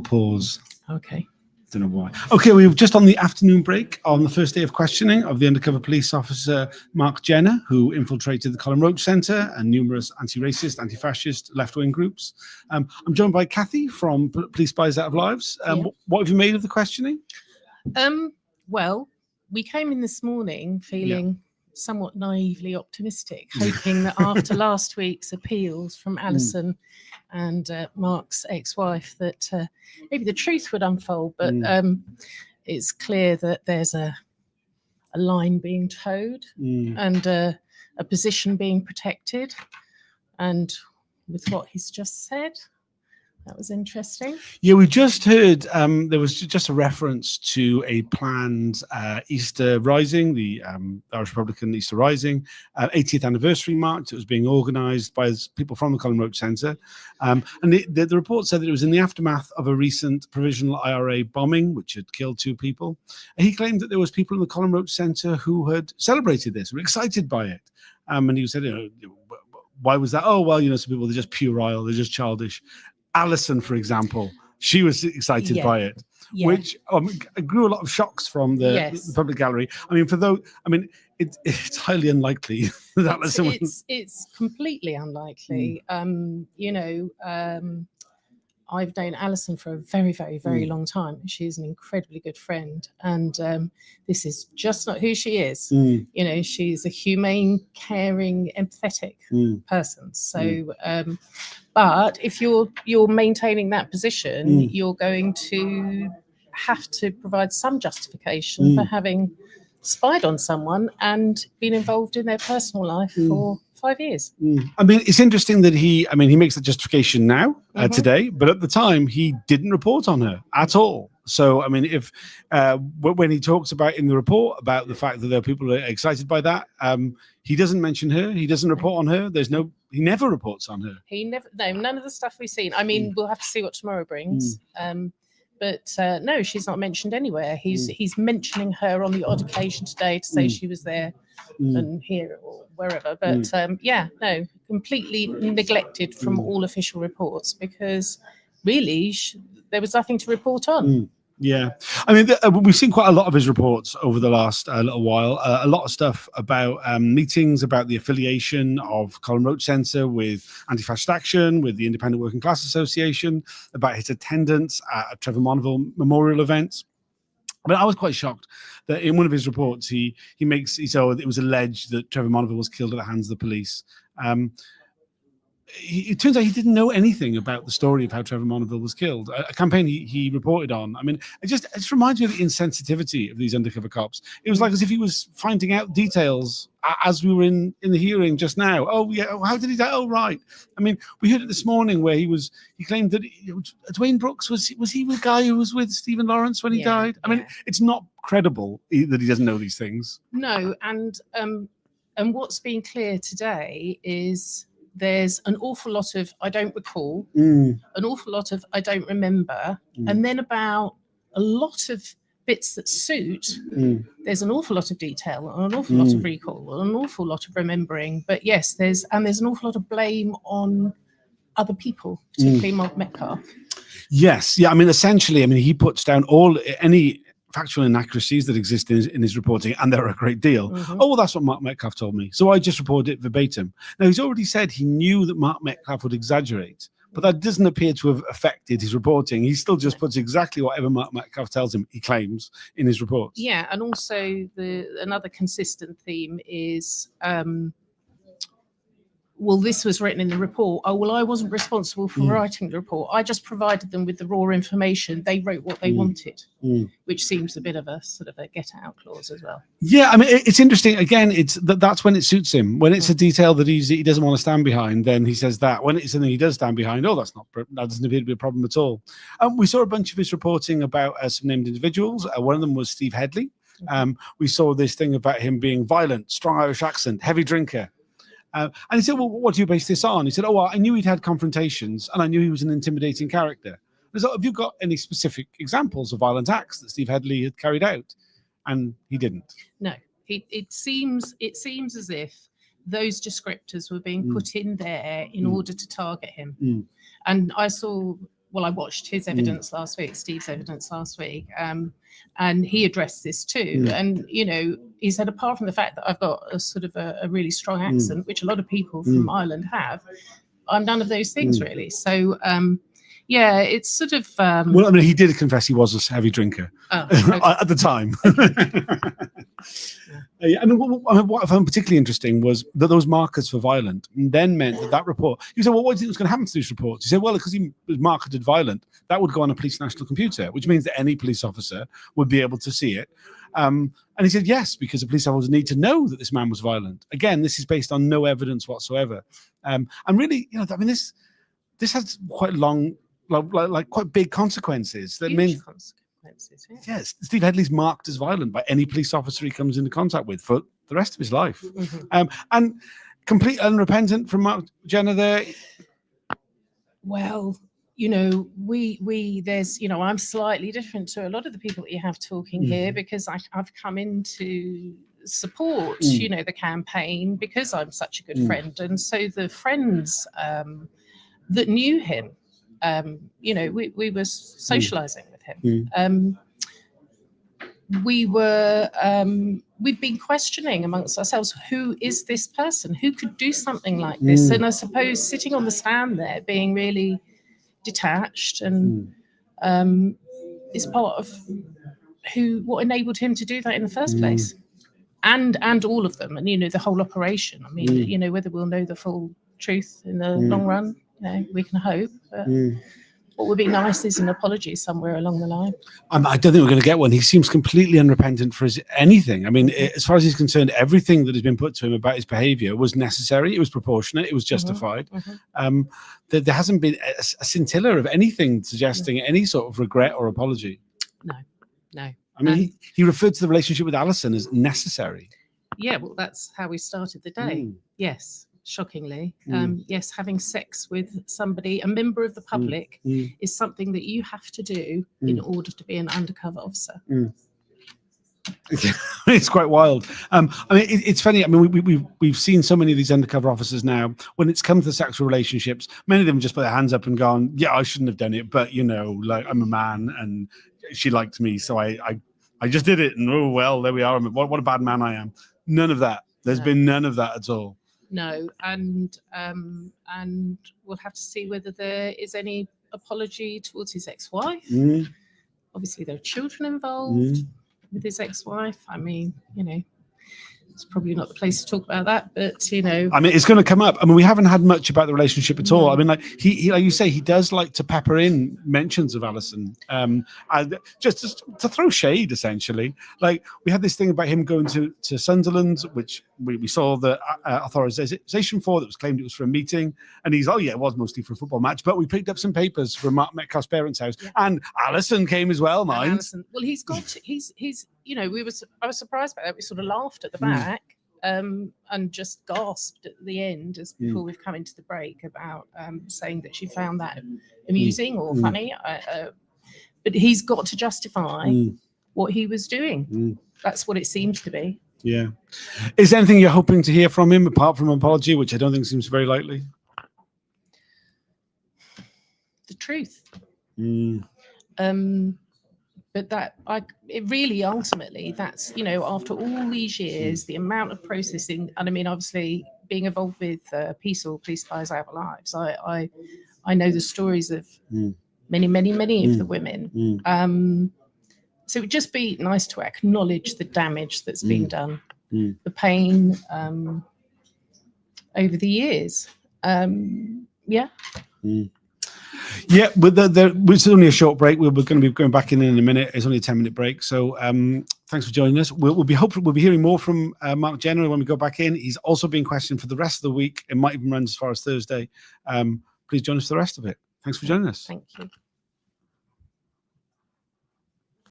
pause. Okay. Don't know why. Okay, we were just on the afternoon break on the first day of questioning of the undercover police officer Mark Jenner, who infiltrated the Colin Roach Centre and numerous anti-racist, anti-fascist, left-wing groups. I'm joined by Kathy from Police Spies Out of Lives. What have you made of the questioning? Well, we came in this morning feeling somewhat naively optimistic, hoping that after last week's appeals from Alison and Mark's ex-wife that maybe the truth would unfold, but it's clear that there's a line being towed and a position being protected. And with what he's just said, that was interesting. Yeah, we just heard there was just a reference to a planned Easter Rising, the Irish Republican Easter Rising, 80th anniversary march that was being organised by people from the Colin Roach Centre. And the report said that it was in the aftermath of a recent provisional IRA bombing, which had killed 2 people. And he claimed that there was people in the Colin Roach Centre who had celebrated this, were excited by it. And he said, why was that? Oh, well, some people, they're just puerile, they're just childish. Alison, for example, she was excited by it, which grew a lot of shocks from the public gallery. I mean, it's highly unlikely that Alison. It's completely unlikely. I've known Alison for a very, very, very long time. She's an incredibly good friend, and this is just not who she is. She's a humane, caring, empathetic person. So, but if you're maintaining that position, you're going to have to provide some justification for having spied on someone and been involved in their personal life for 5 years. I mean, it's interesting that he makes the justification now, today, but at the time he didn't report on her at all. So, I mean, if when he talks about in the report about the fact that there are people who are excited by that, he doesn't mention her. He doesn't report on her. He never reports on her. None of the stuff we've seen. I mean, we'll have to see what tomorrow brings. But no, she's not mentioned anywhere. He's mentioning her on the odd occasion today to say she was there and here or wherever. But no, completely neglected from all official reports because really there was nothing to report on. Yeah, I mean, we've seen quite a lot of his reports over the last little while. A lot of stuff about meetings, about the affiliation of Colin Roach Centre with Anti-Fascist Action, with the Independent Working Class Association, about his attendance at Trevor Monville memorial events. But I was quite shocked that in one of his reports, he said it was alleged that Trevor Monville was killed at the hands of the police. It turns out he didn't know anything about the story of how Trevor Monville was killed, a campaign he reported on. I mean, it just reminds me of the insensitivity of these undercover cops. It was like as if he was finding out details as we were in the hearing just now. Oh, yeah, how did he die? Oh, right. I mean, we heard it this morning where he claimed that Dwayne Brooks, was he the guy who was with Stephen Lawrence when he died? I mean, it's not credible that he doesn't know these things. No, and what's been clear today is there's an awful lot of I don't recall, an awful lot of I don't remember, and then about a lot of bits that suit. There's an awful lot of detail, and an awful lot of recall, and an awful lot of remembering. But yes, there's an awful lot of blame on other people, particularly Mark Metcalf. Yes, yeah. I mean, essentially, he puts down any factual inaccuracies that exist in his reporting, and there are a great deal. Oh, well, that's what Mark Metcalf told me, so I just reported it verbatim. Now, he's already said he knew that Mark Metcalf would exaggerate, but that doesn't appear to have affected his reporting. He still just puts exactly whatever Mark Metcalf tells him, he claims, in his reports. Yeah, and also another consistent theme is well, this was written in the report. Oh, well, I wasn't responsible for writing the report. I just provided them with the raw information. They wrote what they wanted, which seems a bit of a sort of a get-out clause as well. Yeah, I mean, it's interesting. Again, that's when it suits him. When it's a detail that he doesn't want to stand behind, then he says that. When it's something he does stand behind, that doesn't appear to be a problem at all. We saw a bunch of his reporting about some named individuals. One of them was Steve Headley. We saw this thing about him being violent, strong Irish accent, heavy drinker. And he said, well, what do you base this on? He said, well, I knew he'd had confrontations and I knew he was an intimidating character. I said, have you got any specific examples of violent acts that Steve Headley had carried out? And he didn't. No, it seems as if those descriptors were being put in there in order to target him. And I saw well, I watched his evidence last week, Steve's evidence last week, and he addressed this too. And, you know, he said, apart from the fact that I've got a sort of a really strong accent, which a lot of people from Ireland have, I'm none of those things really. So, yeah, it's sort of... well, I mean, he did confess he was a heavy drinker at the time. And what I found particularly interesting was that those markers for violent then meant that report, you said, well, what do you think was going to happen to these reports? He said, well, because he was marketed violent, that would go on a police national computer, which means that any police officer would be able to see it. And he said, yes, because the police officers need to know that this man was violent. Again, this is based on no evidence whatsoever. And really, you know, I mean, this has quite long, like quite big consequences. That means, yes, Steve Headley's marked as violent by any police officer he comes into contact with for the rest of his life. And complete unrepentant from Mark Jenner there. Well, you know, there's, you know, I'm slightly different to a lot of the people that you have talking here, because I've come in to support, you know, the campaign because I'm such a good friend. And so the friends that knew him, you know, we were socializing with him. We've been questioning amongst ourselves, who is this person? Who could do something like this? And I suppose sitting on the stand there, being really detached, and is part of what enabled him to do that in the first place. And all of them, and, you know, the whole operation. I mean, you know, whether we'll know the full truth in the long run, you know, we can hope. But what would be nice is an apology somewhere along the line. I don't think we're going to get one. He seems completely unrepentant for anything. I mean, as far as he's concerned, everything that has been put to him about his behaviour was necessary. It was proportionate. It was justified. There hasn't been a scintilla of anything suggesting any sort of regret or apology. No. I mean, he referred to the relationship with Alison as necessary. Yeah, well, that's how we started the day. Yes. Shockingly, yes, having sex with somebody, a member of the public, is something that you have to do in order to be an undercover officer. It's quite wild. I mean, it's funny. I mean, we've seen so many of these undercover officers now. When it's come to sexual relationships, many of them just put their hands up and gone, "Yeah, I shouldn't have done it, but you know, like I'm a man and she liked me, so I just did it, and oh well, there we are. What a bad man I am." None of that. There's been none of that at all. No, and we'll have to see whether there is any apology towards his ex-wife. Obviously, there are children involved with his ex-wife. I mean, you know, it's probably not the place to talk about that, but you know, I mean, it's going to come up. I mean, we haven't had much about the relationship at all. I mean, like he like you say, he does like to pepper in mentions of Alison, and just to throw shade, essentially. Like we had this thing about him going to Sunderland, which we saw the authorization for, that was claimed it was for a meeting, and he's, oh yeah, it was mostly for a football match, but we picked up some papers from Mark Metcalfe's parents' house, and Alison came as well, mind. Alison, well, he's you know, I was surprised by that. We sort of laughed at the back and just gasped at the end as before we've come into the break about saying that she found that amusing or funny. But he's got to justify what he was doing. That's what it seems to be. Yeah. Is there anything you're hoping to hear from him apart from an apology, which I don't think seems very likely? The truth. But it really ultimately, that's, you know, after all these years, the amount of processing, and I mean, obviously being involved with Police Spies Our Lives, I know the stories of many of the women. So it would just be nice to acknowledge the damage that's been done, the pain over the years. Yeah, but it's only a short break. We're going to be going back in a minute. It's only a 10-minute break. So thanks for joining us. We'll be hearing more from Mark Jenner when we go back in. He's also being questioned for the rest of the week. It might even run as far as Thursday. Please join us for the rest of it. Thanks for joining us. Thank you.